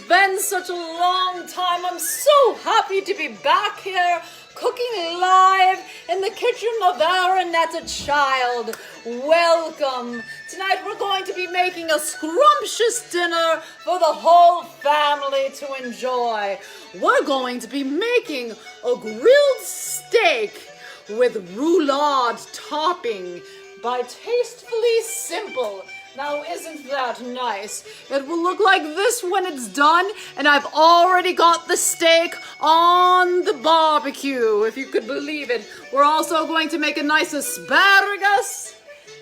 been such a long time. I'm so happy to be back here cooking live in the kitchen of ERINETTA Child. Welcome. Tonight we're going to be making a scrumptious dinner for the whole family to enjoy. We're going to be making a grilled steak with roulade topping by Tastefully Simple. Now, isn't that nice? It will look like this when it's done, and I've already got the steak on the barbecue, if you could believe it. We're also going to make a nice asparagus.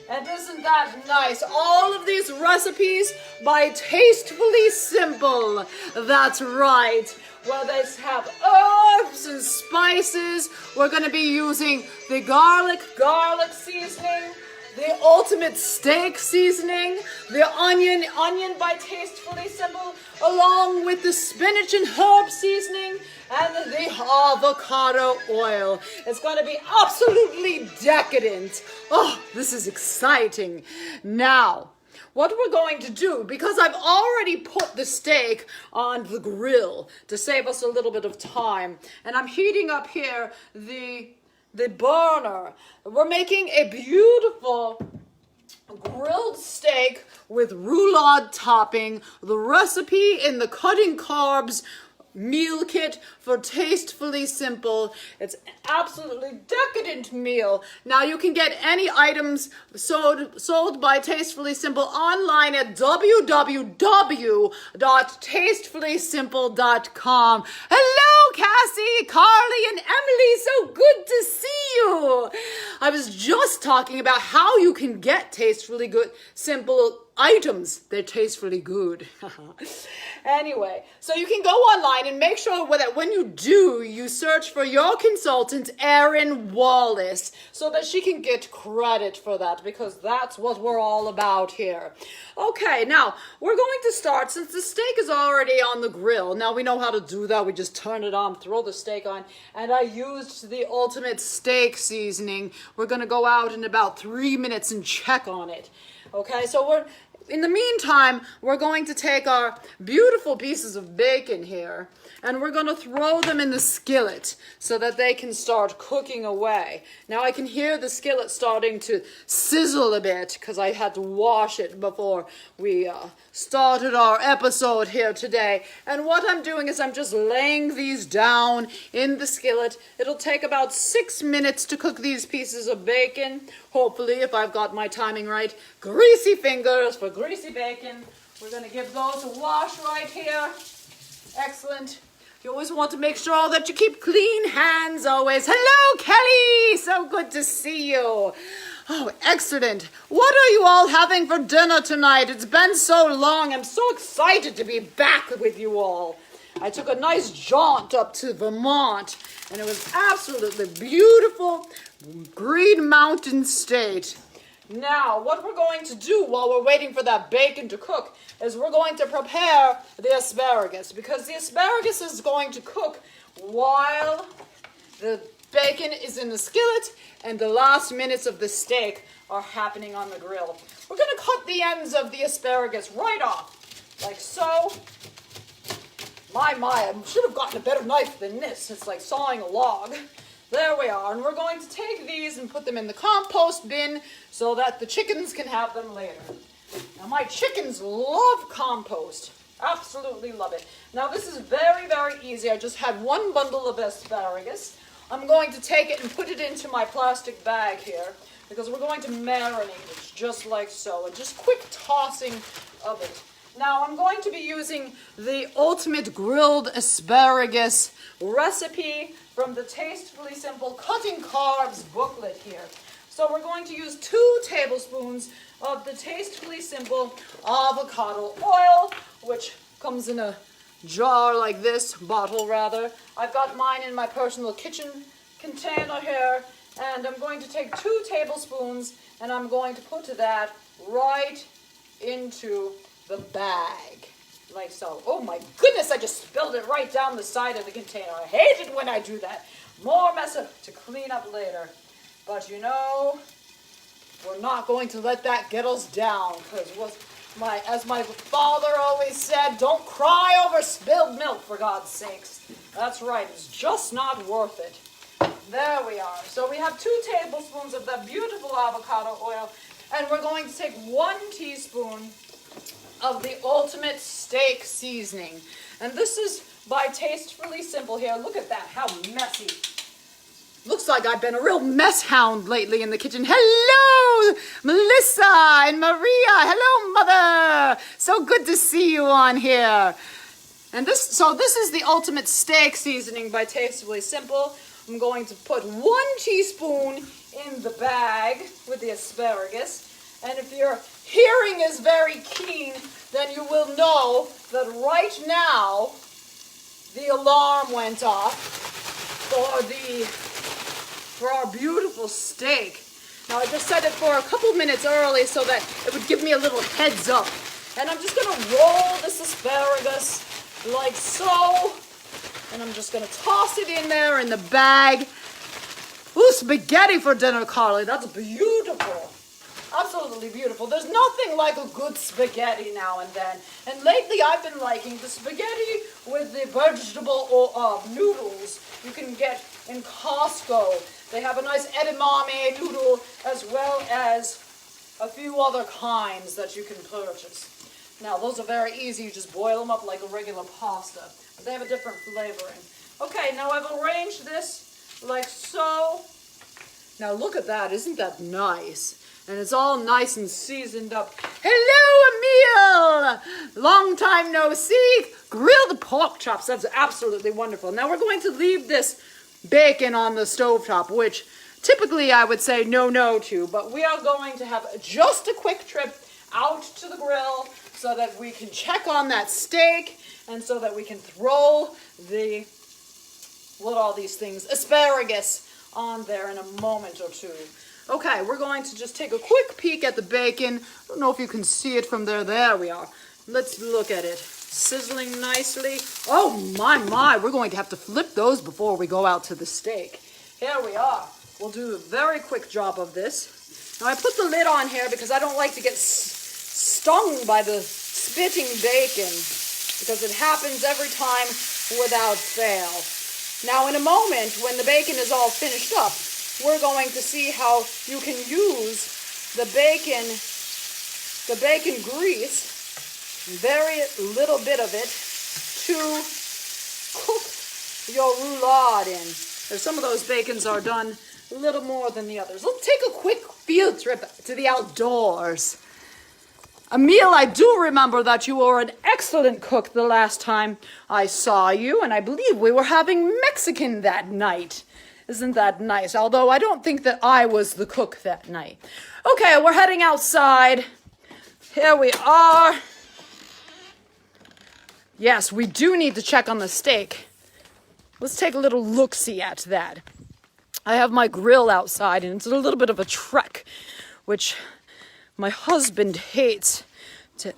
And isn't that nice? All of these recipes by Tastefully Simple. That's right. Well, they have herbs and spices. We're going to be using the garlic seasoning, the ultimate steak seasoning, the onion by Tastefully Simple, along with the spinach and herb seasoning, and the avocado oil. It's going to be absolutely decadent. Oh, this is exciting. Now, what we're going to do, because I've already put the steak on the grill to save us a little bit of time, and I'm heating up here the burner. We're making a beautiful grilled steak with roulade topping. The recipe in the Cutting Carbs meal kit for Tastefully Simple. It's an absolutely decadent meal. Now you can get any items sold by Tastefully Simple online at www.tastefullysimple.com. Hello, Cassie, Carly, and Emily. So good to see you. I was just talking about how you can get Tastefully Simple items. They're tastefully good. Anyway, so you can go online and make sure that when you do, you search for your consultant, Erin Wallace, so that she can get credit for that, because that's what we're all about here. Okay, now we're going to start, since the steak is already on the grill. Now we know how to do that. We just turn it on, throw the steak on, and I used the ultimate steak seasoning. We're going to go out in about 3 minutes and check on it. Okay, so in the meantime, we're going to take our beautiful pieces of bacon here, and we're going to throw them in the skillet so that they can start cooking away. Now I can hear the skillet starting to sizzle a bit because I had to wash it before we started our episode here today. And what I'm doing is I'm just laying these down in the skillet. It'll take about 6 minutes to cook these pieces of bacon. Hopefully, if I've got my timing right. Greasy fingers for greasy bacon. We're going to give those a wash right here. Excellent. You always want to make sure that you keep clean hands always. Hello, Kelly. So good to see you. Oh, excellent. What are you all having for dinner tonight? It's been so long. I'm so excited to be back with you all. I took a nice jaunt up to Vermont, and it was absolutely beautiful Green Mountain State. Now, what we're going to do while we're waiting for that bacon to cook is we're going to prepare the asparagus, because the asparagus is going to cook while the bacon is in the skillet and the last minutes of the steak are happening on the grill. We're going to cut the ends of the asparagus right off, like so. My, I should have gotten a better knife than this. It's like sawing a log. There we are, and we're going to take these and put them in the compost bin so that the chickens can have them later. Now, my chickens love compost. Absolutely love it. Now, this is very, very easy. I just had one bundle of asparagus. I'm going to take it and put it into my plastic bag here, because we're going to marinate it just like so, and just quick tossing of it. Now, I'm going to be using the ultimate grilled asparagus recipe from the Tastefully Simple Cutting Carbs booklet here. So we're going to use 2 tablespoons of the Tastefully Simple avocado oil, which comes in a jar like this, bottle rather. I've got mine in my personal kitchen container here, and I'm going to take 2 tablespoons, and I'm going to put that right into the bag, like so. Oh my goodness, I just spilled it right down the side of the container. I hate it when I do that. More mess to clean up later. But you know, we're not going to let that get us down, because As my father always said, don't cry over spilled milk, for God's sakes. That's right, it's just not worth it. There we are. So we have 2 tablespoons of that beautiful avocado oil, and we're going to take 1 teaspoon of the ultimate steak seasoning. And this is by Tastefully Simple here. Look at that, how messy. Looks like I've been a real mess hound lately in the kitchen. Hello, Melissa and Maria. Hello, Mother. So good to see you on here. And this is the ultimate steak seasoning by Tastefully Simple. I'm going to put 1 teaspoon in the bag with the asparagus. And if your hearing is very keen, then you will know that right now the alarm went off for our beautiful steak. Now I just set it for a couple minutes early so that it would give me a little heads up. And I'm just gonna roll this asparagus like so. And I'm just gonna toss it in there in the bag. Ooh, spaghetti for dinner, Carly. That's beautiful. Absolutely beautiful. There's nothing like a good spaghetti now and then. And lately I've been liking the spaghetti with the vegetable noodles you can get in Costco. They have a nice edamame noodle as well as a few other kinds that you can purchase. Now those are very easy. You just boil them up like a regular pasta. But they have a different flavoring. Okay, now I've arranged this like so. Now look at that. Isn't that nice? And it's all nice and seasoned up. Hello, Emil! Long time no see. Grilled pork chops. That's absolutely wonderful. Now we're going to leave this bacon on the stovetop, which typically I would say no to, but we are going to have just a quick trip out to the grill so that we can check on that steak and so that we can throw the, what are these things, asparagus on there in a moment or two. Okay, we're going to just take a quick peek at the bacon. I don't know if you can see it from there. There we are. Let's look at it. Sizzling nicely. Oh my, we're going to have to flip those before we go out to the steak. Here we are. We'll do a very quick job of this. Now I put the lid on here because I don't like to get stung by the spitting bacon because it happens every time without fail. Now in a moment, when the bacon is all finished up, we're going to see how you can use the bacon grease, very little bit of it, to cook your roulade in. Some of those bacons are done a little more than the others. Let's take a quick field trip to the outdoors. Emil, I do remember that you were an excellent cook the last time I saw you, and I believe we were having Mexican that night. Isn't that nice? Although I don't think that I was the cook that night. Okay, we're heading outside. Here we are. Yes, we do need to check on the steak. Let's take a little look-see at that. I have my grill outside, and it's a little bit of a trek, which my husband hates.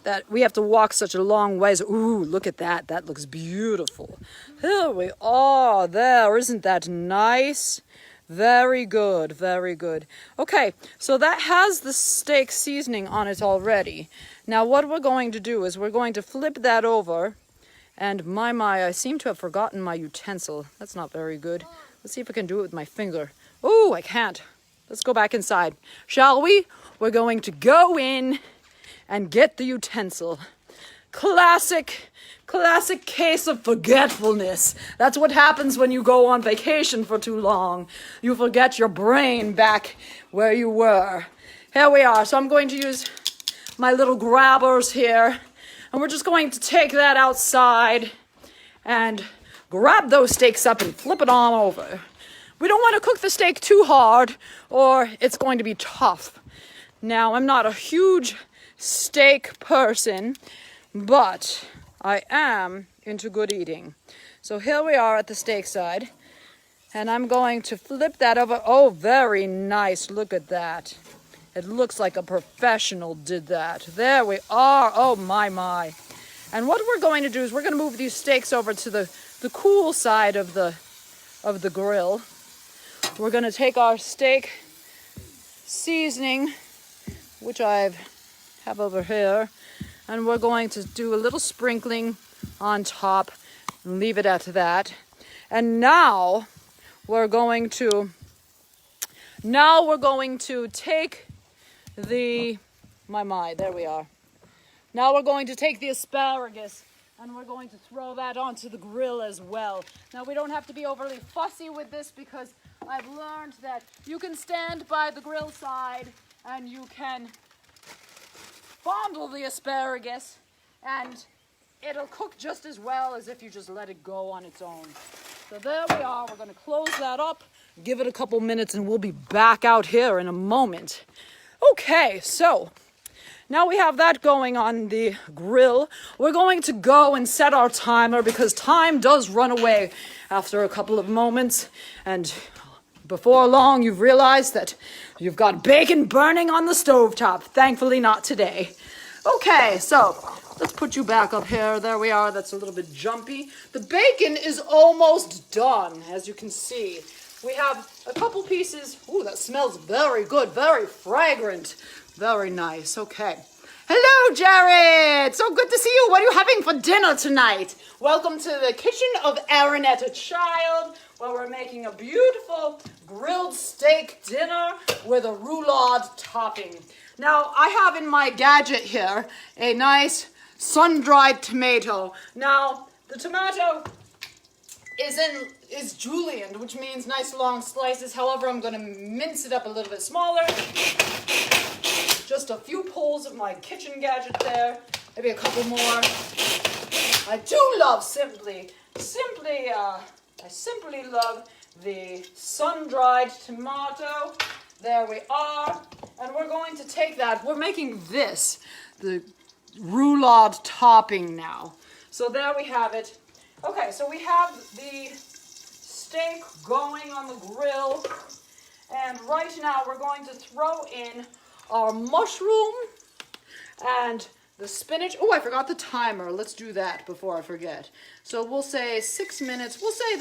That we have to walk such a long ways. Ooh, look at that. That looks beautiful. Here we are. There. Isn't that nice? Very good. Very good. Okay, so that has the steak seasoning on it already. Now what we're going to do is we're going to flip that over. And my, I seem to have forgotten my utensil. That's not very good. Let's see if I can do it with my finger. Oh, I can't. Let's go back inside. Shall we? We're going to go in and get the utensil. Classic case of forgetfulness. That's what happens when you go on vacation for too long. You forget your brain back where you were. Here we are. So I'm going to use my little grabbers here. And we're just going to take that outside and grab those steaks up and flip it on over. We don't want to cook the steak too hard or it's going to be tough. Now, I'm not a huge steak person, but I am into good eating. So here we are at the steak side, and I'm going to flip that over. Oh, very nice. Look at that. It looks like a professional did that. There we are. Oh, my. And what we're going to do is we're going to move these steaks over to the cool side of the grill. We're going to take our steak seasoning, which I have over here. And we're going to do a little sprinkling on top and leave it at that. And now we're going to take the, there we are. Now we're going to take the asparagus and we're going to throw that onto the grill as well. Now we don't have to be overly fussy with this because I've learned that you can stand by the grill side and you can fondle the asparagus and it'll cook just as well as if you just let it go on its own. So there we are. We're going to close that up, give it a couple minutes, and we'll be back out here in a moment. Okay, so now we have that going on the grill. We're going to go and set our timer because time does run away after a couple of moments. And before long, you've realized that you've got bacon burning on the stovetop. Thankfully, not today. Okay, so let's put you back up here. There we are. That's a little bit jumpy. The bacon is almost done, as you can see. We have a couple pieces. Ooh, that smells very good, very fragrant. Very nice. Okay. Hello, Jared. So good to see you. What are you having for dinner tonight? Welcome to the kitchen of ERINETTA Child, where we're making a beautiful grilled steak dinner with a roulade topping. Now, I have in my gadget here a nice sun-dried tomato. Now, the tomato is julienne, which means nice long slices. However, I'm going to mince it up a little bit smaller. Just a few pulls of my kitchen gadget there. Maybe a couple more. I do love I simply love the sun-dried tomato. There we are. And we're going to take that. We're making this the roulade topping now. So there we have it. Okay, so we have the steak going on the grill. And right now we're going to throw in our mushroom and the spinach. Oh, I forgot the timer. Let's do that before I forget. So we'll say 6 minutes. We'll say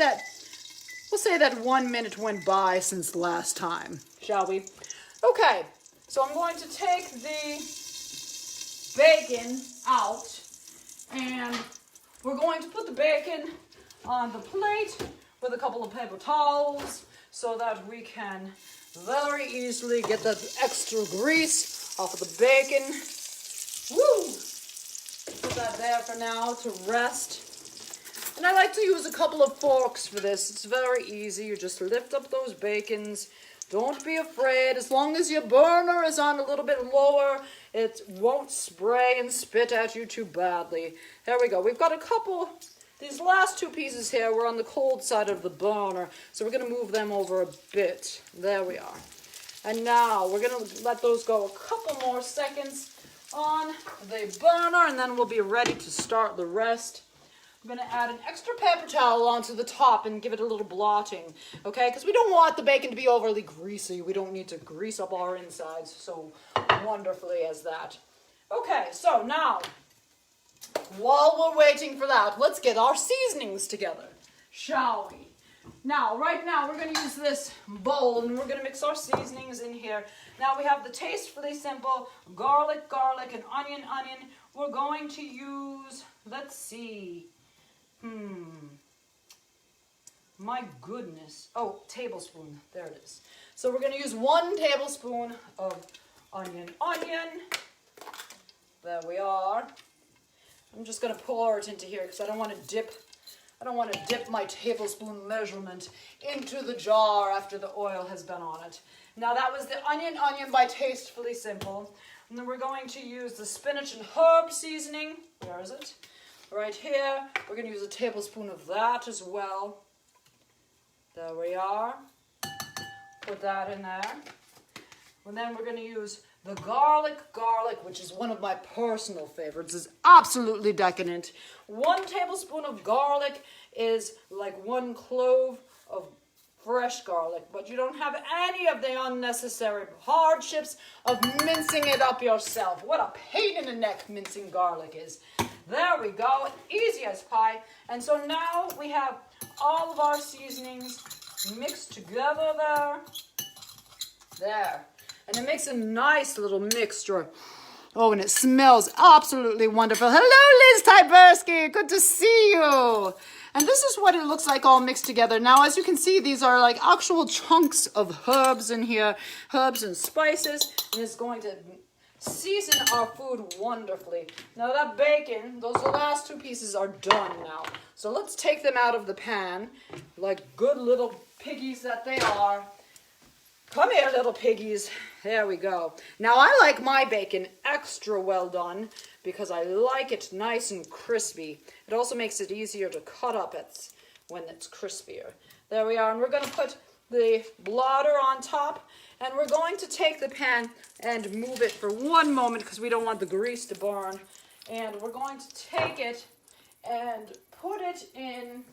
that 1 minute went by since last time, shall we? Okay, so I'm going to take the bacon out and we're going to put the bacon on the plate with a couple of paper towels so that we can very easily get that extra grease off of the bacon. Woo! Put that there for now to rest. And I like to use a couple of forks for this. It's very easy. You just lift up those bacons. Don't be afraid. As long as your burner is on a little bit lower, it won't spray and spit at you too badly. There we go. We've got a couple. These last two pieces here were on the cold side of the burner, so we're going to move them over a bit. There we are. And now we're going to let those go a couple more seconds on the burner, and then we'll be ready to start the rest. I'm going to add an extra paper towel onto the top and give it a little blotting, okay? Because we don't want the bacon to be overly greasy. We don't need to grease up our insides so wonderfully as that. Okay, so now, while we're waiting for that, let's get our seasonings together, shall we? Now, right now, we're going to use this bowl, and we're going to mix our seasonings in here. Now, we have the Tastefully Simple garlic, and onion. We're going to use, let's see, my goodness. Oh, tablespoon, there it is. So we're going to use 1 tablespoon of onion. There we are. I'm just going to pour it into here because I don't want to dip my tablespoon measurement into the jar after the oil has been on it. Now that was the onion by Tastefully Simple. And then we're going to use the spinach and herb seasoning. Where is it? Right here. We're going to use a tablespoon of that as well. There we are. Put that in there. And then we're going to use the garlic, which is one of my personal favorites. It's absolutely decadent. 1 tablespoon of garlic is like 1 clove of fresh garlic, but you don't have any of the unnecessary hardships of mincing it up yourself. What a pain in the neck mincing garlic is. There we go, easy as pie. And so now we have all of our seasonings mixed together there. And it makes a nice little mixture. Oh, and it smells absolutely wonderful. Hello, Liz Tyberski. Good to see you. And this is what it looks like all mixed together. Now, as you can see, these are like actual chunks of herbs in here, herbs and spices, and it's going to season our food wonderfully. Now that bacon, those last two pieces are done now. So let's take them out of the pan, like good little piggies that they are. Come here, little piggies. There we go. Now I like my bacon extra well done because I like it nice and crispy. It also makes it easier to cut up when it's crispier. There we are, and we're going to put the blotter on top, and we're going to take the pan and move it for one moment because we don't want the grease to burn. And we're going to take it and put it in.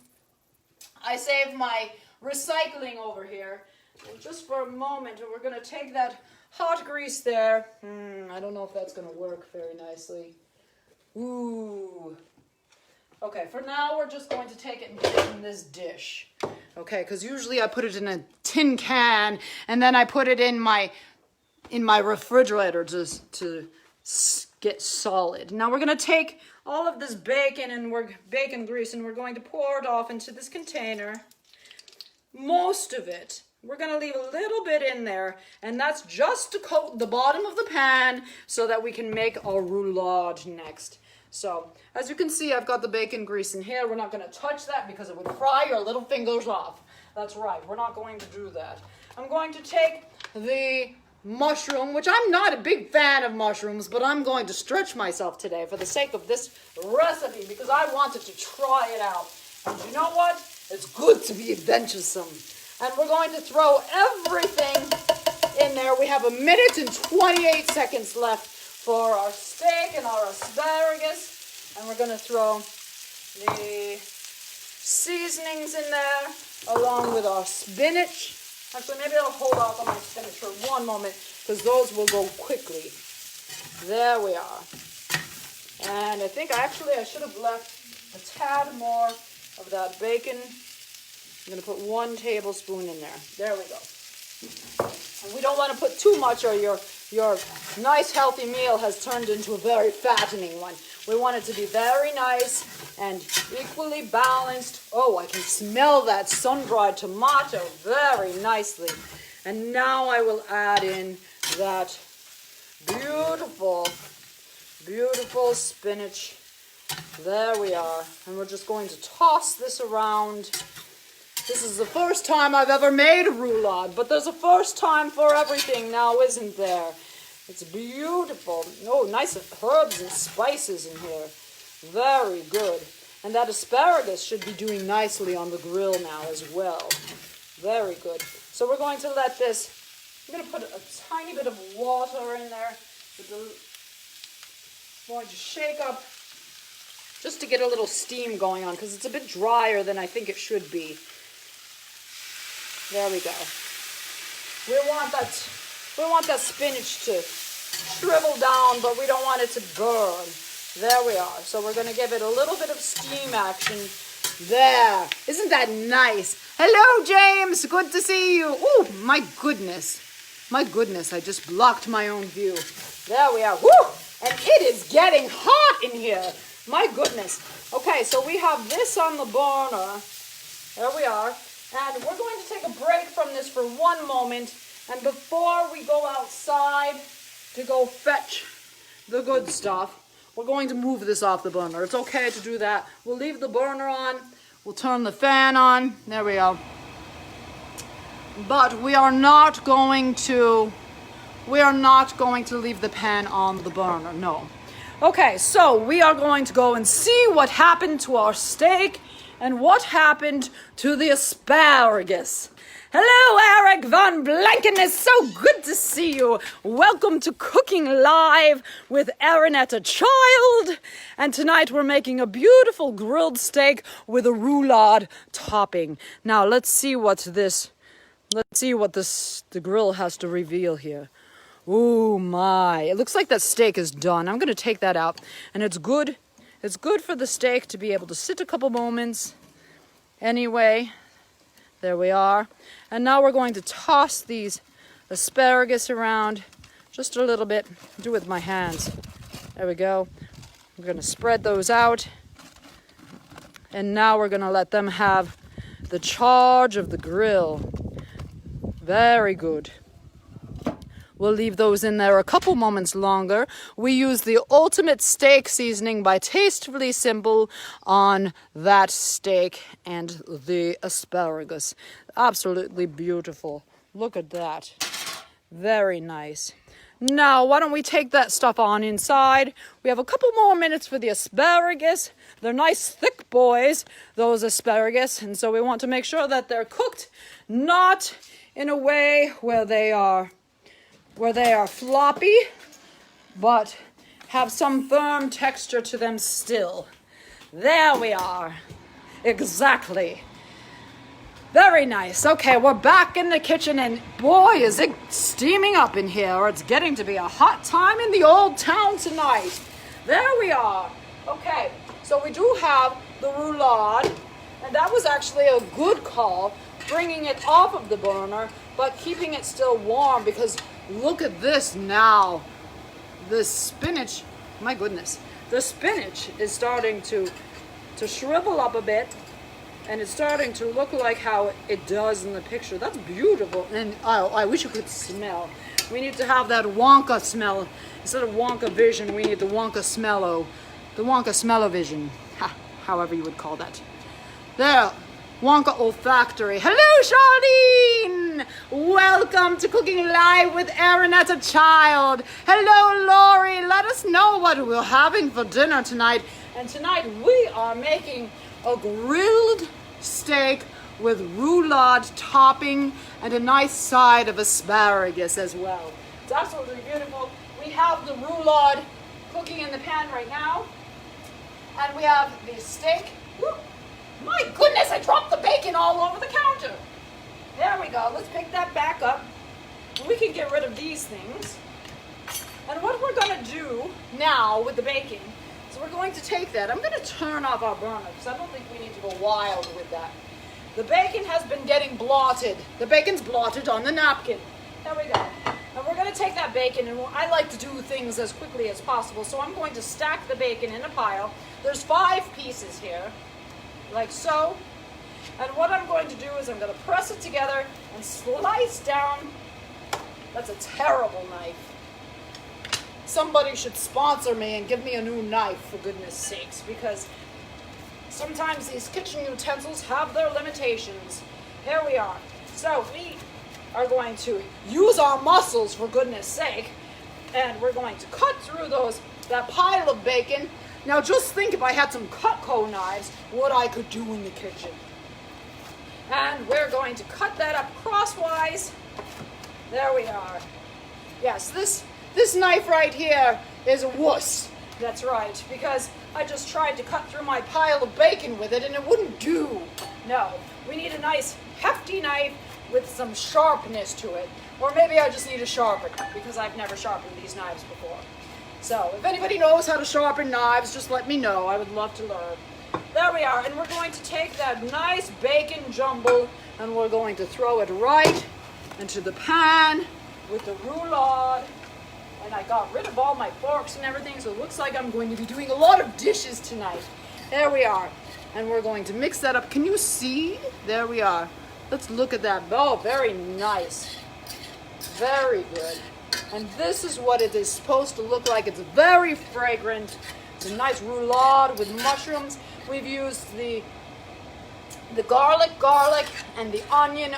I saved my recycling over here. And just for a moment, and we're going to take that hot grease there. I don't know if that's going to work very nicely. Ooh. Okay, for now, we're just going to take it and put it in this dish. Okay, because usually I put it in a tin can, and then I put it in my refrigerator to get solid. Now we're going to take all of this bacon and bacon grease, and we're going to pour it off into this container. Most of it. We're going to leave a little bit in there, and that's just to coat the bottom of the pan so that we can make our roulade next. So, as you can see, I've got the bacon grease in here. We're not going to touch that because it would fry your little fingers off. That's right, we're not going to do that. I'm going to take the mushroom, which I'm not a big fan of mushrooms, but I'm going to stretch myself today for the sake of this recipe because I wanted to try it out. And you know what? It's good to be adventuresome. And we're going to throw everything in there. We have 1 minute and 28 seconds left for our steak and our asparagus. And we're going to throw the seasonings in there along with our spinach. Actually, maybe I'll hold off on my spinach for one moment because those will go quickly. There we are. And I think I should have left a tad more of that bacon. I'm going to put 1 tablespoon in there. There we go. And we don't want to put too much or your nice healthy meal has turned into a very fattening one. We want it to be very nice and equally balanced. Oh, I can smell that sun-dried tomato very nicely. And now I will add in that beautiful, beautiful spinach. There we are. And we're just going to toss this around. This is the first time I've ever made a roulade, but there's a first time for everything now, isn't there? It's beautiful. Oh, nice herbs and spices in here. Very good. And that asparagus should be doing nicely on the grill now as well. Very good. So we're going to let this, I'm going to put a tiny bit of water in there. I'm going to shake up just to get a little steam going on because it's a bit drier than I think it should be. There we go. We want that spinach to shrivel down, but we don't want it to burn. There we are. So we're going to give it a little bit of steam action. There. Isn't that nice? Hello, James. Good to see you. Oh, my goodness. My goodness, I just blocked my own view. There we are. Woo! And it is getting hot in here. My goodness. Okay, so we have this on the burner. There we are. And we're going to take a break from this for one moment. And before we go outside to go fetch the good stuff, we're going to move this off the burner. It's okay to do that. We'll leave the burner on. We'll turn the fan on. There we go. But we are not going to leave the pan on the burner. No. Okay, so we are going to go and see what happened to our steak and what happened to the asparagus. Hello, Eric Van Blanken. It's so good to see you. Welcome to Cooking Live with ERINETTA Child. And tonight we're making a beautiful grilled steak with a roulade topping. Now let's see what the grill has to reveal here. Oh my, it looks like that steak is done. I'm going to take that out. And it's good for the steak to be able to sit a couple moments. Anyway, there we are. And now we're going to toss these asparagus around Just a little bit. Do with my hands. There we go. We're going to spread those out. And now we're going to let them have the charge of the grill. Very good. We'll leave those in there a couple moments longer. We use the ultimate steak seasoning by Tastefully Simple on that steak and the asparagus. Absolutely beautiful. Look at that. Very nice. Now, why don't we take that stuff on inside? We have a couple more minutes for the asparagus. They're nice thick boys, those asparagus. And so we want to make sure that they're cooked, not in a way where they are floppy, but have some firm texture to them still. There we are. Exactly. Very nice. Okay, we're back in the kitchen, and boy, is it steaming up in here. It's getting to be a hot time in the old town tonight. There we are. Okay, so we do have the roulade, and that was actually a good call, bringing it off of the burner, but keeping it still warm, because look at this now. The spinach, my goodness, the spinach is starting to shrivel up a bit, and it's starting to look like how it does in the picture. That's beautiful. And I wish you could smell. We need to have that Wonka smell. Instead of Wonka vision, we need the Wonka smello. The Wonka smell-o-vision. However you would call that. There. Wonka olfactory. Hello, Charlene! Welcome to Cooking Live with ERINETTA Child. Hello, Lori. Let us know what we're having for dinner tonight. And tonight we are making a grilled steak with roulade topping and a nice side of asparagus as well. It's absolutely beautiful. We have the roulade cooking in the pan right now. And we have the steak. Woo! My goodness, I dropped the bacon all over the counter. There we go. Let's pick that back up. We can get rid of these things. And what we're going to do now with the bacon is we're going to take that. I'm going to turn off our burner because I don't think we need to go wild with that. The bacon has been getting blotted. The bacon's blotted on the napkin. There we go. And we're going to take that bacon, and I like to do things as quickly as possible, so I'm going to stack the bacon in a pile. There's 5 pieces here, like so. And what I'm going to do is I'm going to press it together and slice down. That's a terrible knife. Somebody should sponsor me and give me a new knife, for goodness sakes, because sometimes these kitchen utensils have their limitations. Here we are. So we are going to use our muscles, for goodness sake, and we're going to cut through that pile of bacon. Now just think, if I had some Cutco knives, what I could do in the kitchen. And we're going to cut that up crosswise. There we are. Yes, this knife right here is a wuss. That's right, because I just tried to cut through my pile of bacon with it and it wouldn't do. No, we need a nice hefty knife with some sharpness to it. Or maybe I just need to sharpen it because I've never sharpened these knives before. So if anybody knows how to sharpen knives, just let me know. I would love to learn. There we are, and we're going to take that nice bacon jumble and we're going to throw it right into the pan with the roulade. And I got rid of all my forks and everything, so it looks like I'm going to be doing a lot of dishes tonight. There we are. And we're going to mix that up. Can you see? There we are. Let's look at that. Oh, very nice. Very good. And this is what it is supposed to look like. It's very fragrant. It's a nice roulade with mushrooms. We've used the garlic, and the onion,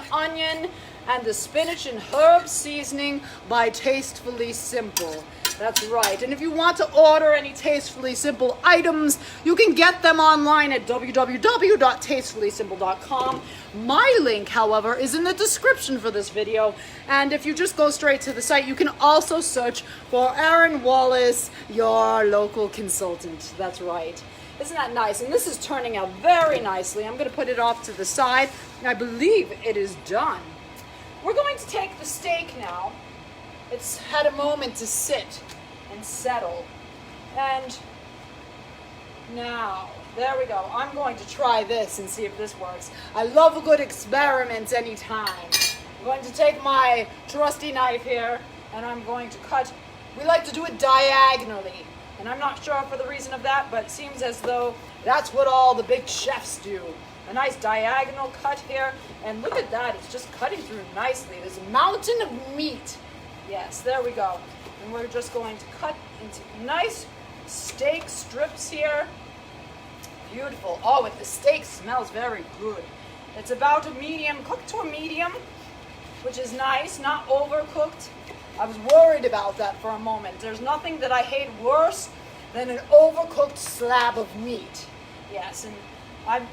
and the spinach and herb seasoning by Tastefully Simple. That's right. And if you want to order any Tastefully Simple items, you can get them online at www.tastefullysimple.com. My link, however, is in the description for this video. And if you just go straight to the site, you can also search for Erin Wallace, your local consultant. That's right. Isn't that nice? And this is turning out very nicely. I'm going to put it off to the side. I believe it is done. We're going to take the steak now. It's had a moment to sit and settle. And now, there we go. I'm going to try this and see if this works. I love a good experiment anytime. I'm going to take my trusty knife here and I'm going to cut. We like to do it diagonally, and I'm not sure for the reason of that, but it seems as though that's what all the big chefs do. A nice diagonal cut here, and look at that, it's just cutting through nicely. There's a mountain of meat. Yes, there we go. And we're just going to cut into nice steak strips here. Beautiful. Oh, and the steak smells very good. It's about a medium, cooked to a medium, which is nice, not overcooked. I was worried about that for a moment. There's nothing that I hate worse than an overcooked slab of meat. Yes, and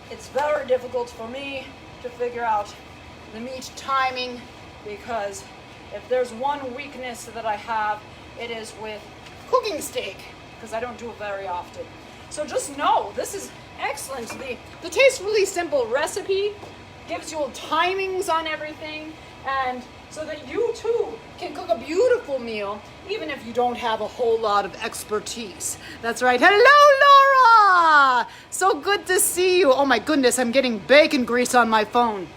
it's very difficult for me to figure out the meat timing, because if there's one weakness that I have, it is with cooking steak, because I don't do it very often. So just know, this is excellent. The Taste Really Simple recipe gives you timings on everything, and so that you too can cook a beautiful meal, even if you don't have a whole lot of expertise. That's right. Hello, Laura! So good to see you. Oh my goodness, I'm getting bacon grease on my phone.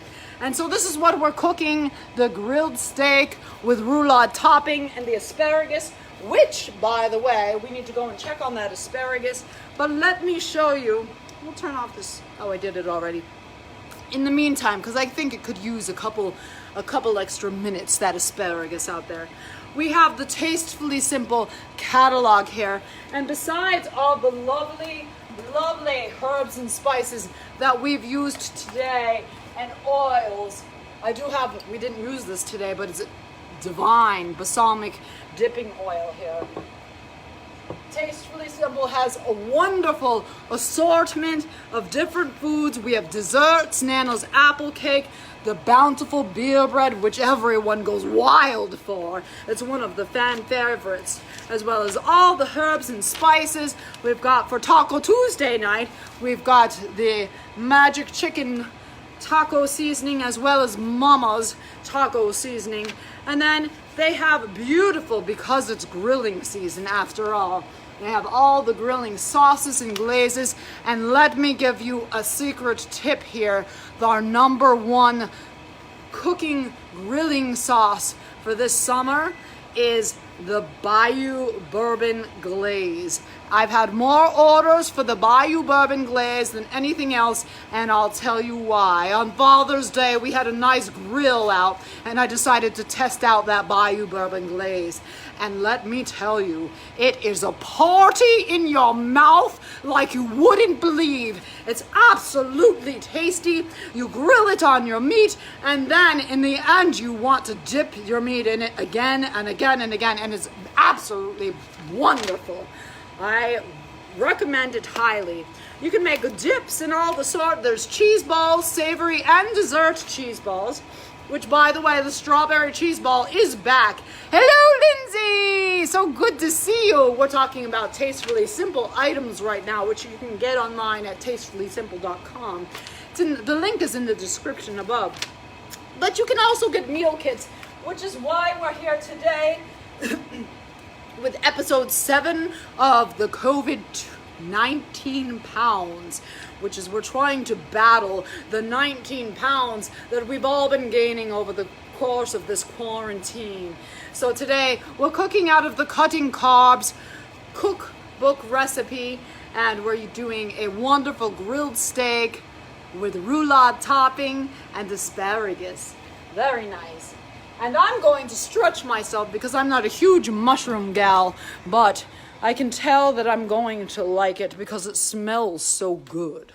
And so this is what we're cooking, the grilled steak with roulade topping and the asparagus, which, by the way, we need to go and check on that asparagus. But let me show you. We'll turn off this. Oh, I did it already. In the meantime, because I think it could use a couple extra minutes, that asparagus out there. We have the Tastefully Simple catalog here. And besides all the lovely, lovely herbs and spices that we've used today, and oils, we didn't use this today, but it's a divine balsamic dipping oil here. Tastefully Simple has a wonderful assortment of different foods. We have desserts, Nano's apple cake, the bountiful beer bread, which everyone goes wild for. It's one of the fan favorites, as well as all the herbs and spices. We've got, for Taco Tuesday night, we've got the magic chicken taco seasoning, as well as Mama's taco seasoning. And then they have beautiful, because it's grilling season after all, they have all the grilling sauces and glazes. And let me give you a secret tip here. Our number one cooking grilling sauce for this summer is the Bayou Bourbon Glaze. I've had more orders for the Bayou Bourbon Glaze than anything else, and I'll tell you why. On Father's Day, we had a nice grill out, and I decided to test out that Bayou Bourbon Glaze. And let me tell you, it is a party in your mouth like you wouldn't believe. It's absolutely tasty. You grill it on your meat, and then in the end, you want to dip your meat in it again and again and again, and it's absolutely wonderful. I recommend it highly. You can make dips and all the sort. There's cheese balls, savory and dessert cheese balls, which, by the way, the strawberry cheese ball is back. Hello, Lindsay! So good to see you. We're talking about Tastefully Simple items right now, which you can get online at tastefullysimple.com. The link is in the description above. But you can also get meal kits, which is why we're here today with episode 7 of the COVID-19 pounds, which is we're trying to battle the 19 pounds that we've all been gaining over the course of this quarantine. So today we're cooking out of the Cutting Carbs cookbook recipe, and we're doing a wonderful grilled steak with roulade topping and asparagus. Very nice. And I'm going to stretch myself because I'm not a huge mushroom gal, but I can tell that I'm going to like it because it smells so good.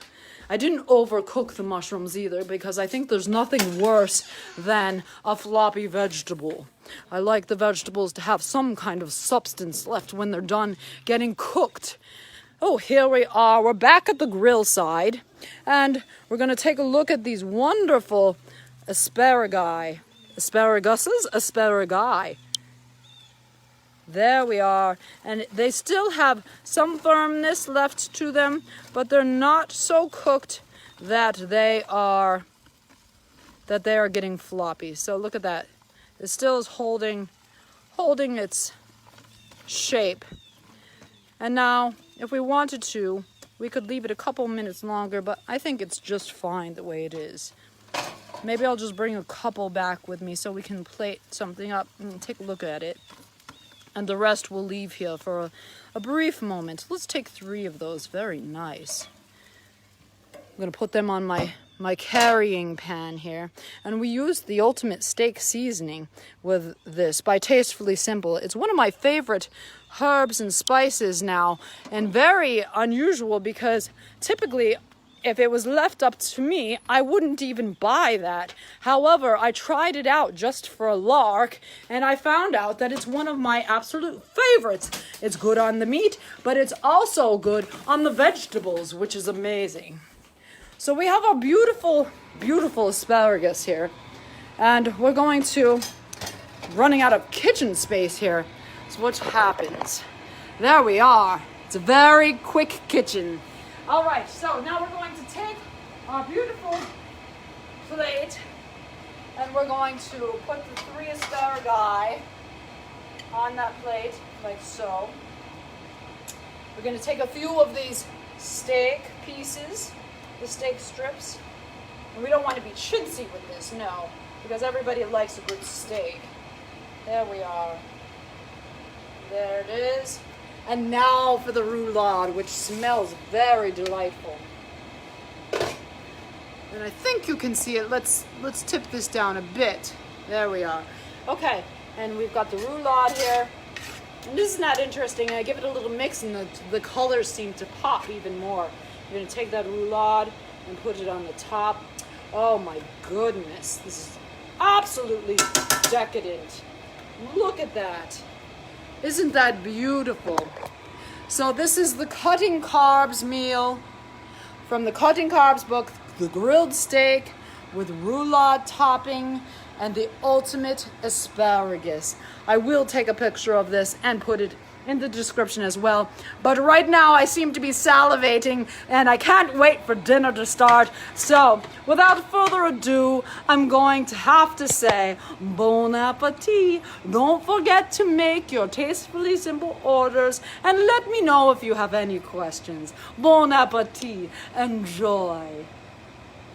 I didn't overcook the mushrooms either, because I think there's nothing worse than a floppy vegetable. I like the vegetables to have some kind of substance left when they're done getting cooked. Oh, here we are. We're back at the grill side, and we're going to take a look at these wonderful asparagus. There we are, and they still have some firmness left to them, but they're not so cooked that they are getting floppy. So look at that. It still is holding its shape. And now, if we wanted to, we could leave it a couple minutes longer, but I think it's just fine the way it is. Maybe I'll just bring a couple back with me so we can plate something up and take a look at it. And the rest we'll leave here for a brief moment. Let's take 3 of those. Very nice. I'm going to put them on my carrying pan here. And we use the ultimate steak seasoning with this by Tastefully Simple. It's one of my favorite herbs and spices now, and very unusual because typically if it was left up to me, I wouldn't even buy that. However, I tried it out just for a lark, and I found out that it's one of my absolute favorites. It's good on the meat, but it's also good on the vegetables, which is amazing. So we have our beautiful, beautiful asparagus here, and we're going to, running out of kitchen space here. So what happens? There we are. It's a very quick kitchen. All right, so now we're going to take our beautiful plate and we're going to put the 3 asparagus on that plate, like so. We're going to take a few of these steak pieces, the steak strips. And we don't want to be chintzy with this, no, because everybody likes a good steak. There we are. There it is. And now for the roulade, which smells very delightful. And I think you can see it. Let's tip this down a bit. There we are. Okay, and we've got the roulade here. And this is not interesting. I give it a little mix and the colors seem to pop even more. You're gonna take that roulade and put it on the top. Oh my goodness, this is absolutely decadent. Look at that. Isn't that beautiful? So this is the Cutting Carbs meal from the Cutting Carbs book, the grilled steak with roulade topping and the ultimate asparagus. I will take a picture of this and put it in the description as well. But right now I seem to be salivating and I can't wait for dinner to start. So without further ado, I'm going to have to say bon appetit. Don't forget to make your Tastefully Simple orders and let me know if you have any questions. Bon appetit. Enjoy.